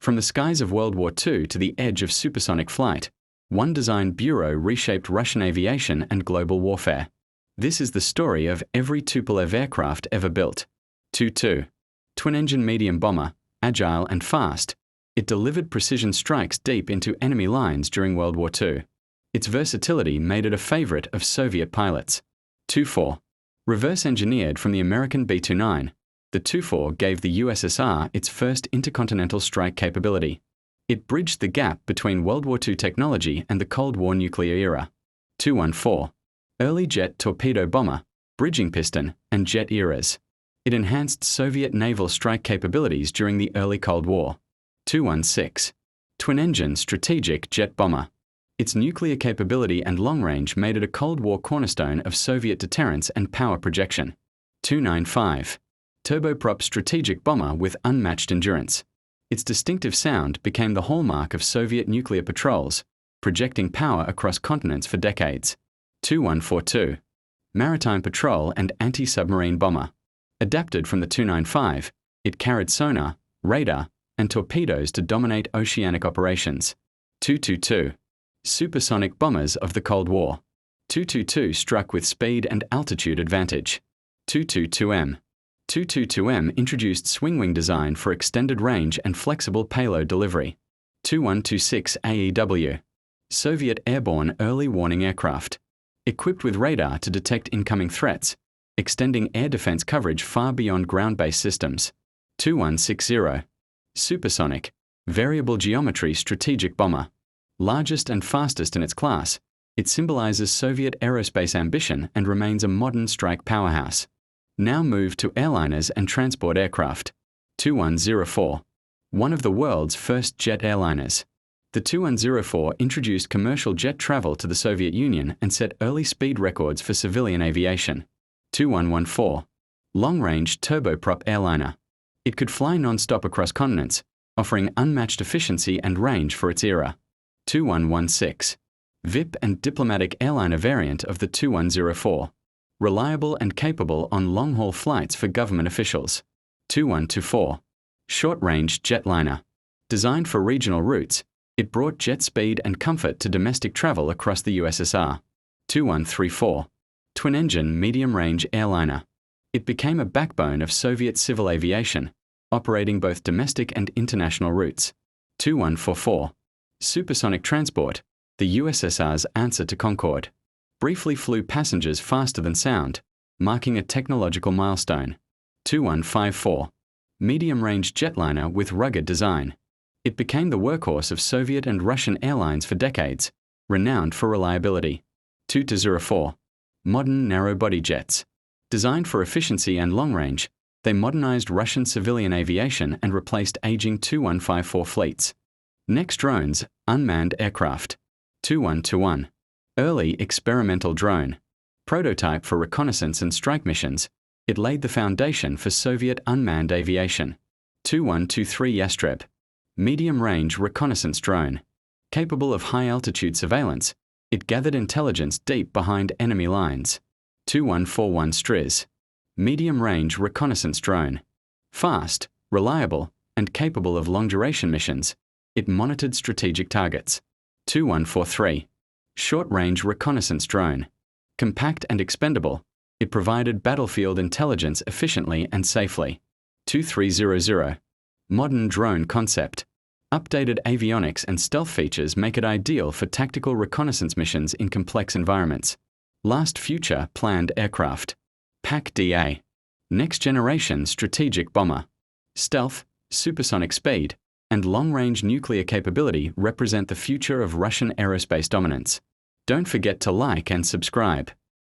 From the skies of World War II to the edge of supersonic flight, one design bureau reshaped Russian aviation and global warfare. This is the story of every Tupolev aircraft ever built. Tu-2, twin-engine medium bomber, agile and fast, it delivered precision strikes deep into enemy lines during World War II. Its versatility made it a favorite of Soviet pilots. Tu-4, reverse-engineered from the American B-29, the Tu-4 gave the USSR its first intercontinental strike capability. It bridged the gap between World War II technology and the Cold War nuclear era. Tu-14, early jet torpedo bomber, bridging piston, and jet eras. It enhanced Soviet naval strike capabilities during the early Cold War. Tu-160, twin-engine strategic jet bomber. Its nuclear capability and long range made it a Cold War cornerstone of Soviet deterrence and power projection. Tu-95, turboprop strategic bomber with unmatched endurance. Its distinctive sound became the hallmark of Soviet nuclear patrols, projecting power across continents for decades. Tu-142, maritime patrol and anti-submarine bomber. Adapted from the Tu-95, it carried sonar, radar, and torpedoes to dominate oceanic operations. Tu-22, supersonic bombers of the Cold War. Tu-22 struck with speed and altitude advantage. Tu-22M. Tu-22M introduced swing-wing design for extended range and flexible payload delivery. Tu-126 AEW, Soviet airborne early warning aircraft. Equipped with radar to detect incoming threats, extending air defense coverage far beyond ground-based systems. Tu-160, supersonic, variable geometry strategic bomber. Largest and fastest in its class, it symbolizes Soviet aerospace ambition and remains a modern strike powerhouse. Now move to airliners and transport aircraft. Tu-104, one of the world's first jet airliners. The Tu-104 introduced commercial jet travel to the Soviet Union and set early speed records for civilian aviation. Tu-114, long-range turboprop airliner. It could fly non-stop across continents, offering unmatched efficiency and range for its era. Tu-116, VIP and diplomatic airliner variant of the Tu-104. Reliable and capable on long-haul flights for government officials. Tu-124, short-range jetliner. Designed for regional routes, it brought jet speed and comfort to domestic travel across the USSR. Tu-134, twin-engine medium-range airliner. It became a backbone of Soviet civil aviation, operating both domestic and international routes. Tu-144, supersonic transport, the USSR's answer to Concorde. Briefly flew passengers faster than sound, marking a technological milestone. Tu-154, medium-range jetliner with rugged design. It became the workhorse of Soviet and Russian airlines for decades, renowned for reliability. Tu-204, modern narrow-body jets. Designed for efficiency and long range, they modernized Russian civilian aviation and replaced aging Tu-154 fleets. Next drones, unmanned aircraft. Tu-121, early experimental drone. Prototype for reconnaissance and strike missions, it laid the foundation for Soviet unmanned aviation. Tu-123 Yastreb, medium-range reconnaissance drone. Capable of high-altitude surveillance, it gathered intelligence deep behind enemy lines. Tu-141 Striz, medium-range reconnaissance drone. Fast, reliable, and capable of long-duration missions, it monitored strategic targets. Tu-143, short-range reconnaissance drone. Compact and expendable, it provided battlefield intelligence efficiently and safely. Tu-300, modern drone concept. Updated avionics and stealth features make it ideal for tactical reconnaissance missions in complex environments. Last future planned aircraft. PAC-DA, next-generation strategic bomber. Stealth, supersonic speed, and long-range nuclear capability represent the future of Russian aerospace dominance. Don't forget to like and subscribe.